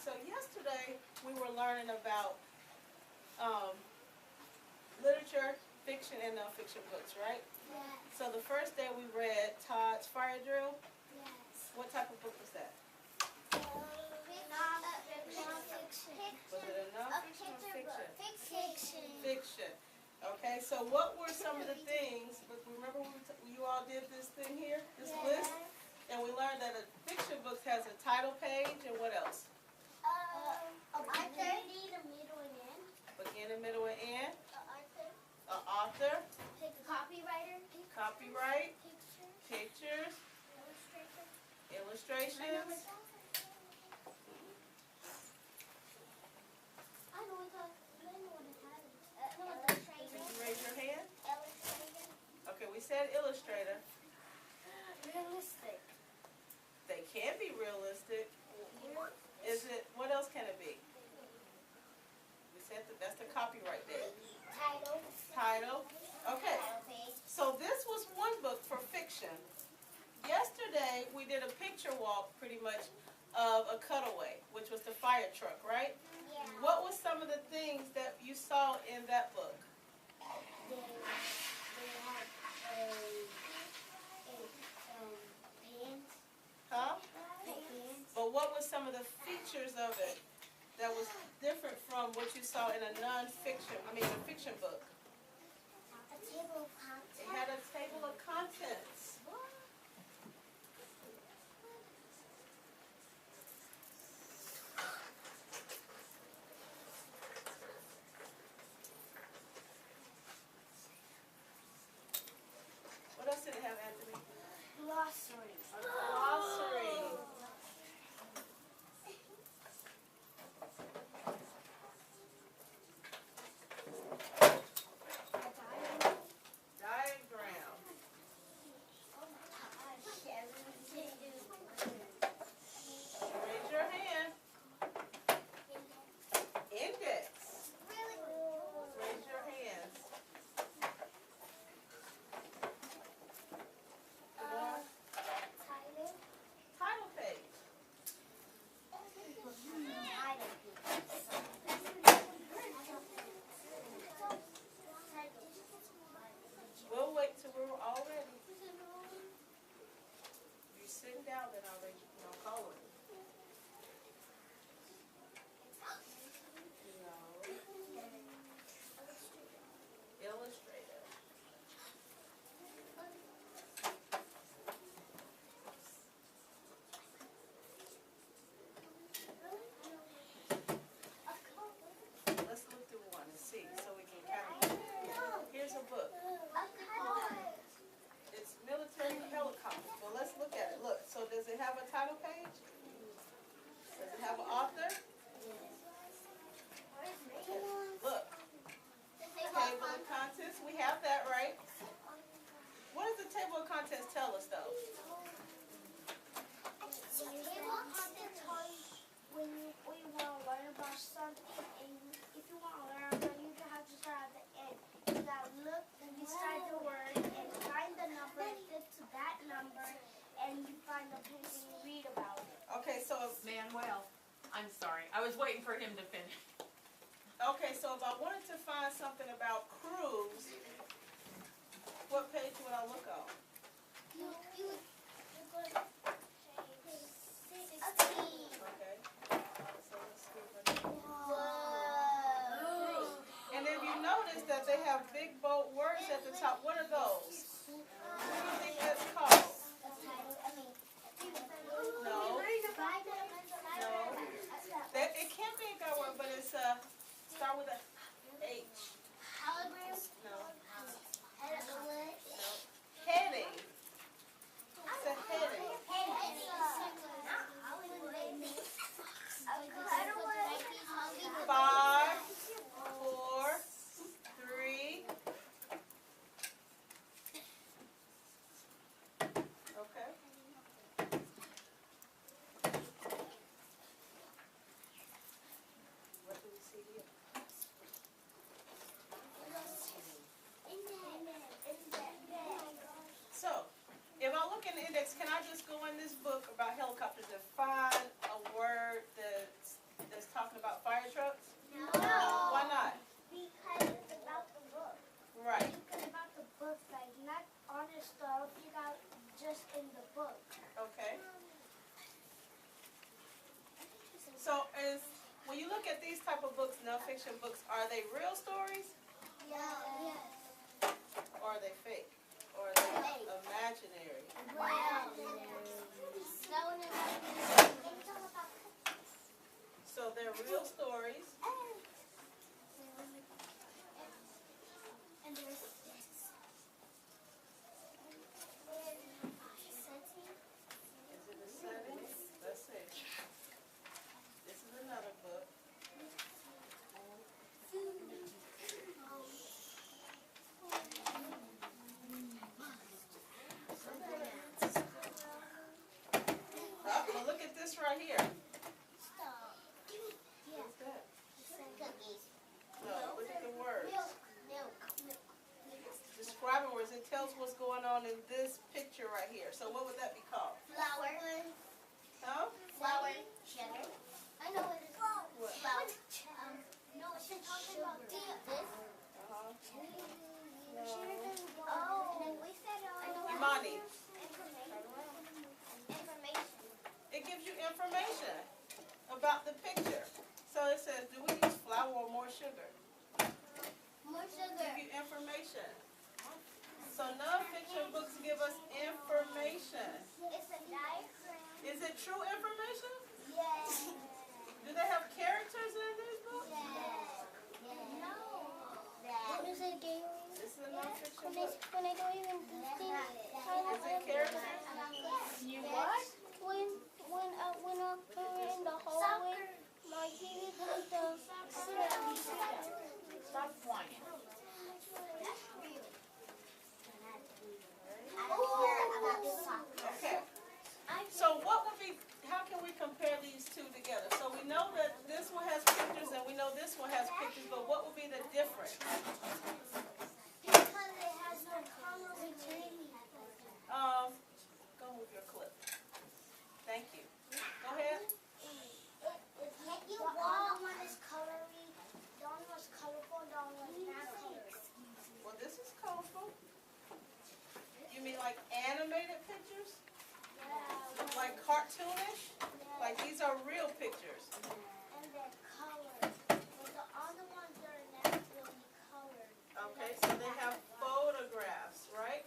So yesterday we were learning about literature, fiction, and nonfiction books, right? Yes. So the first day we read Todd's Fire Drill. Yes. What type of book was that? Non-fiction. Was it a nonfiction or fiction? Fiction. Fiction. Okay, so what were some of the things, remember when you all did this thing here, this list? And we learned that a fiction book has a title page and what else? A beginning, a middle, and end. Beginning, middle, and end. An An author. author. Copywriter. Copyright. Pictures. Pictures. Illustrator. Illustrations. I know what the title is. Did you raise your hand? Illustrator. Okay, we said illustrator. Realistic. They can be realistic. Is it, what else can it be? We said that's the copyright there. Title. Title. Okay, Title page. so this was one book for fiction. Yesterday, we did a picture walk pretty much of a cutaway, which was the fire truck, right? Yeah. What was some of the things that you saw in that book? They had pants. Huh? Pants. But what were some of the features of it that was different from what you saw in a fiction book? A table of contents. It had a table of contents. What else did it have, Anthony? Glossary. A glossary. Diagram. Oh my gosh. Raise your hand. Index. Really? Raise your hands. More. Title. Title page. We'll wait till we're all ready. You're sitting down, then I'll raise you. I'll call it. No. Illustrator. Let's look through one and see so we can kind of. Here's a book. It's military helicopters. Well, let's look at it. Look, so does it have a title page? Does it have an author? Look, table of contents. We have that, right? What does the table of contents tell us, though? When you want to learn about something, and if you want to learn about it, you have to start at the end. You gotta look, and you start the word, and find the number, fit to that number, and you find the page and you read about it. Okay, so if, Manuel, I'm sorry. I was waiting for him to finish. so if I wanted to find something about crews, what page would I look on? You go to page 16. Okay. So let's see what. Whoa. And if you notice that they have big bold words at the top, what are those? What do you think that's called? No. No. It can be a guide word, but it's start with a H. Hologram. No. Heading. Heading. these type of books, nonfiction books, are they real stories Yes. or are they fake? Or are they imaginary? So they're real stories. And there's this. Is it a setting? Let's see. This is another book. Well, look at this right here. Stop. What's that? Cookies. No, look at the words. Milk. Describing words. It tells what's going on in this picture right here. So what would that be called? Flour. Huh? Flour. Sugar. I know what it is. What? Flour. No, it's talking about this. Uh-huh. Oh. And then we said Imani. information. It gives you information about the picture. So it says, do we use flour or more sugar? More Give sugar. you information. So nonfiction books give us information. It's a diagram. Is it true information? Yes. Do they have characters in these books? No. What is it, Gary? This is a nonfiction book. When I don't even think. Is it characters? You what? When I put in the hallway, my TV put the Stop whining. Okay. So what would be, how can we compare these two together? So we know that this one has pictures and we know this one has pictures, but what would be the difference? Because it has no color between. Go move your clip. Thank you. Go ahead. The other one is colory. The other one is colorful. The other one is not colorful. Well, this is colorful. You mean like animated pictures? Yeah. Like cartoonish? Like these are real pictures. And they're colored. But the other ones are naturally colored. Okay, so they have photographs, right?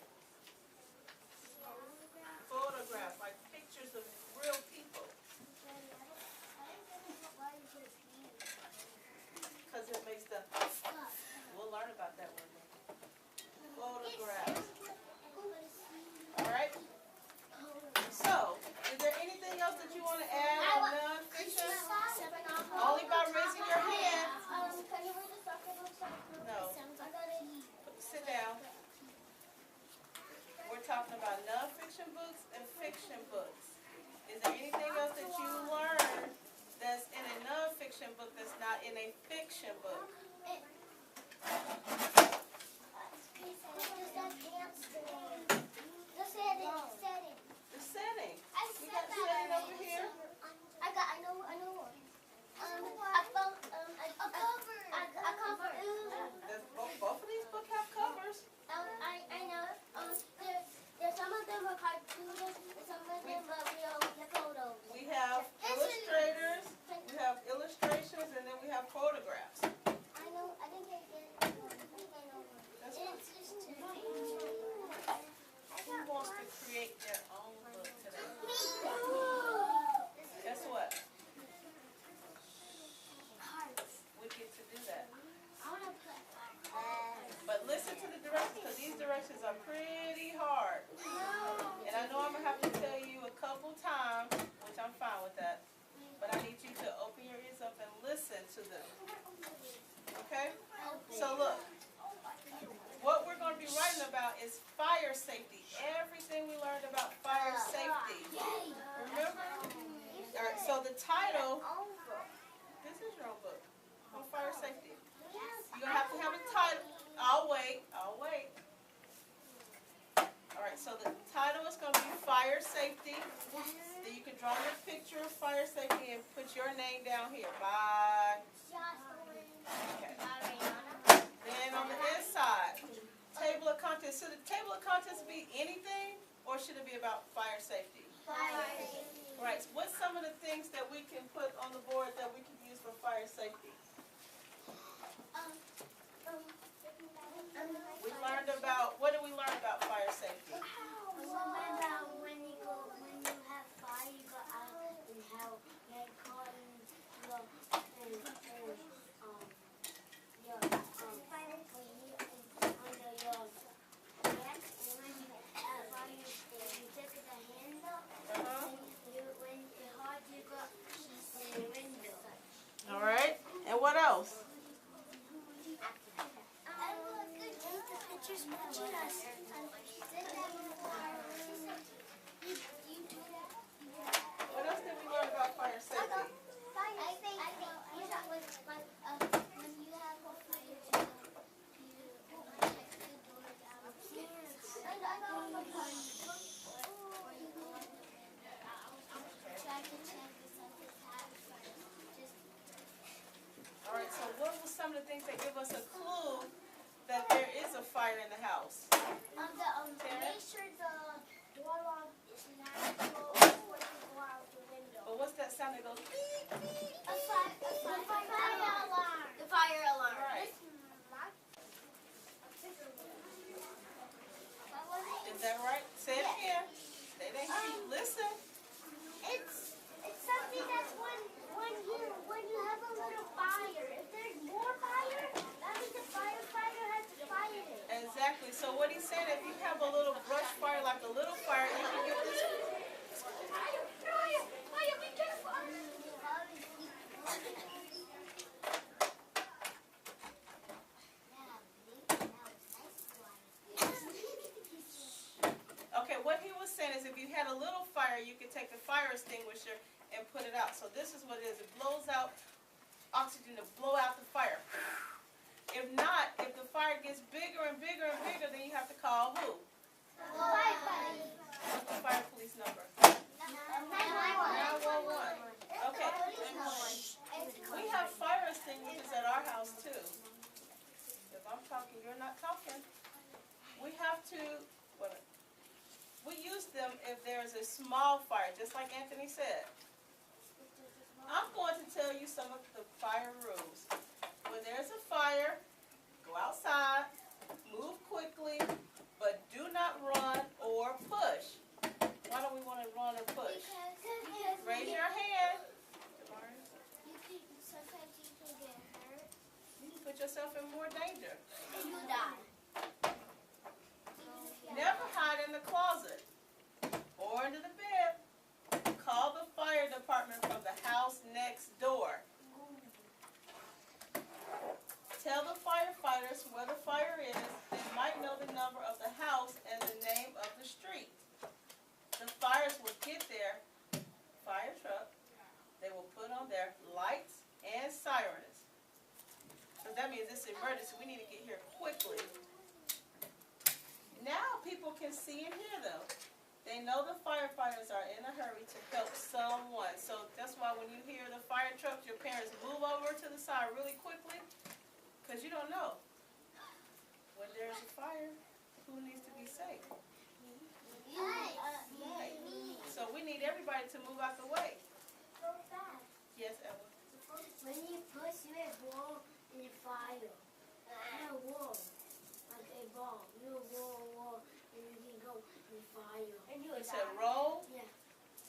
Photographs, like pictures of real people. Because it makes the, we'll learn about that one day. Photographs. Alright? So, is there anything else that you want to add on nonfiction? Only by raising your hand. Can you read the second one? No. I got it. Sit down. We're talking about nonfiction books and fiction books. Is there anything else that you learned that's in a nonfiction book that's not in a fiction book? The setting. We got setting over here. I know one. I found a cover. Both of these books have covers. I know. There's some of them are cartoons, some of them are real photos. We have illustrators, we have illustrations, and then we have photographs. I know. I think I get one. I think I know one. That's what. Who wants to create their own book today? Guess what? Hearts. We get to do that. I want to put But listen to the directions, because these directions are pretty hard. And I know I'm going to have to tell you a couple times, which I'm fine with that, but I need you to open your ears up and listen to them. Okay? So look, what we're going to be writing about is fire safety. Everything we learned about fire safety. Remember? All right, so the title, this is your own book, on fire safety. You're going to have a title. I'll wait. All right, so the title is going to be fire safety. Then you can draw your picture of fire safety and put your name down here. Bye. Okay. Then on the inside, table of contents. Should the table of contents be anything, or should it be about fire safety? Right. So what's some of the things that we can put on the board that we can use for fire safety? the things that give us a clue that there is a fire in the house? Make sure the door lock is not closed before you go out the window. But what's that sound that goes beep, beep? A fire alarm. The fire alarm. Right. Is that right? Say it again. They didn't hear you. Listen. It's something that's when you have a little fire. If there's more fire, that means the firefighter has to fight it. Exactly. So what he's saying, if you have a little brush fire, like a little fire, you can get this. Fire, be careful. Okay, what he was saying is if you had a little fire, you could take a fire extinguisher and put it out. So this is what it is. It blows out oxygen to blow out the fire. If not, if the fire gets bigger and bigger and bigger, then you have to call who? What's the fire police number? 911. Okay. We have fire extinguishers at our house too. If I'm talking, you're not talking. We have to, we use them if there is a small fire, just like Anthony said. I'm going to tell you some of the fire rules. When there's a fire, go outside, move quickly, but do not run or push. Why don't we want to run or push? Raise your hand. Sometimes you can get hurt. You can put yourself in more danger. And you die. Never hide in the closet or under the bed. Call the fire department from the house next door. Tell the firefighters where the fire is. They might know the number of the house and the name of the street. The fires will get their fire truck. They will put on their lights and sirens. So that means it's emergency. We need to get here quickly. Now people can see and hear them. They know the firefighters are in a hurry to help someone. So that's why when you hear the fire trucks, your parents move over to the side really quickly, because you don't know. When there's a fire, who needs to be safe? Right. So we need everybody to move out the way. Go back. Yes, Ella. When you push your ball in the fire, in a wall, like a ball, you wall, and you can go in fire. And you You said roll. Yeah.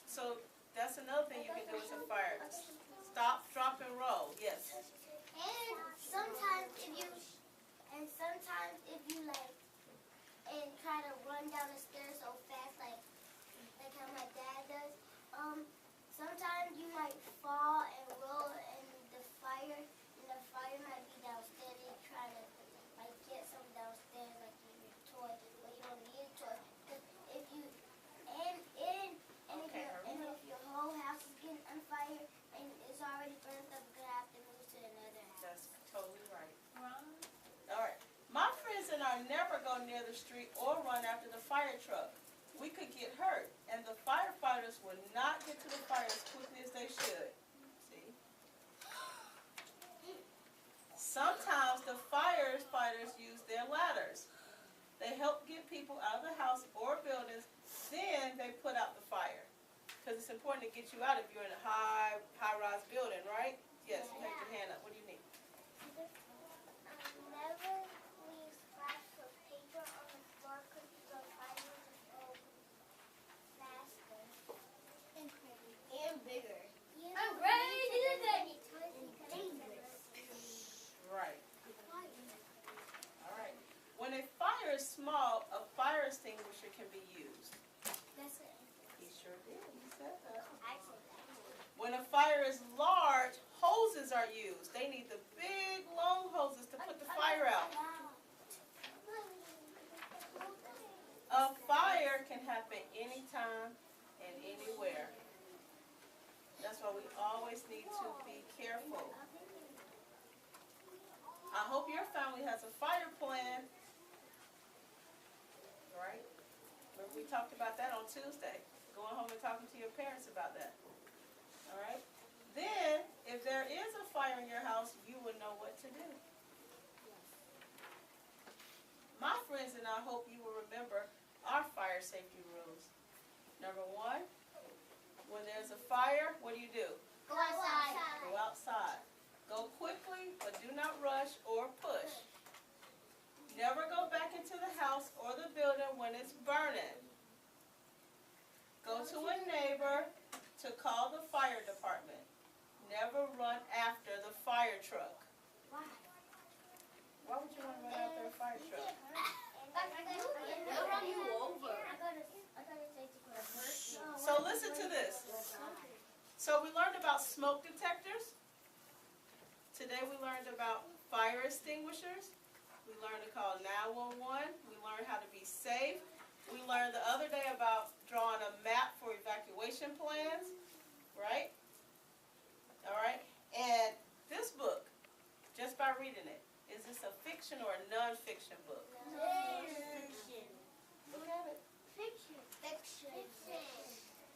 So that's another thing you can do with a fire. Stop, drop, and roll. Yes. And sometimes if you like, and try to run down the stairs so fast, like how my dad does, sometimes you might fall and roll in the fire, and the fire might be downstairs. You try to like get some downstairs, like in your toy, but you don't need a toy. If you if your whole house is getting on fire and it's already burned up, you're gonna have to move to another house. That's totally right. All right. My friends and I never go near the street or run after the fire truck. We could get hurt, and the firefighters would not get to the fire as quickly as they should. See? Sometimes the firefighters use their ladders. They help get people out of the house or buildings, then they put out the fire. Because it's important to get you out if you're in a high-rise building, right? Yes, you have your hand up. What do you need? Never leave scraps of paper on the floor because the fire will go faster. And bigger. I'm ready to do that. Right. All right. When a fire is small, a fire extinguisher can be used. That's it. He sure did. He said that. I said that. When a fire is large, hoses are used. They need the big, long hoses to put the fire out. A fire can happen anytime and anywhere. That's why we always need to be careful. I hope your family has a fire plan. Right? Remember we talked about that on Tuesday. Going home and talking to your parents about that. All right? Then, if there is a fire in your house, you will know what to do. My friends and I hope you will remember our fire safety rules. Number 1, when there's a fire, what do? Go outside. Go outside. Go quickly, but do not rush or push. Never go back into the house or the building when it's burning. Go to a neighbor to call the fire department. Never run after the fire truck. Why? Why would you want to run after a fire truck? They'll run you over. So listen to this. So we learned about smoke detectors. Today we learned about fire extinguishers. We learned to call 911. We learned how to be safe. We learned the other day about drawing a map for evacuation plans, right? All right. And this book, just by reading it, is this a fiction or a non-fiction book? Look at it. Fiction.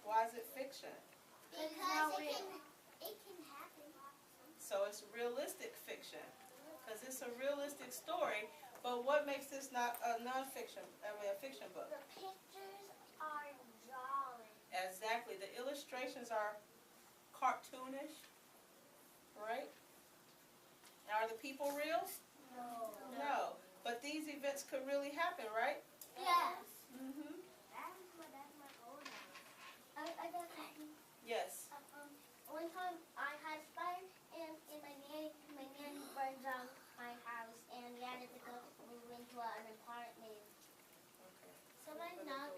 Why is it fiction? Because it can happen. So it's realistic fiction, because it's a realistic story. But what makes this not a non-fiction, a fiction book? The pictures are drawn. Exactly. The illustrations are cartoonish, right? Are the people real? No. But these events could really happen, right? Yes. Mm-hmm. That's my old house. I got something. Yes. One time I had a fire and my nanny burned down my house and we had to go move into an apartment. Okay. So right now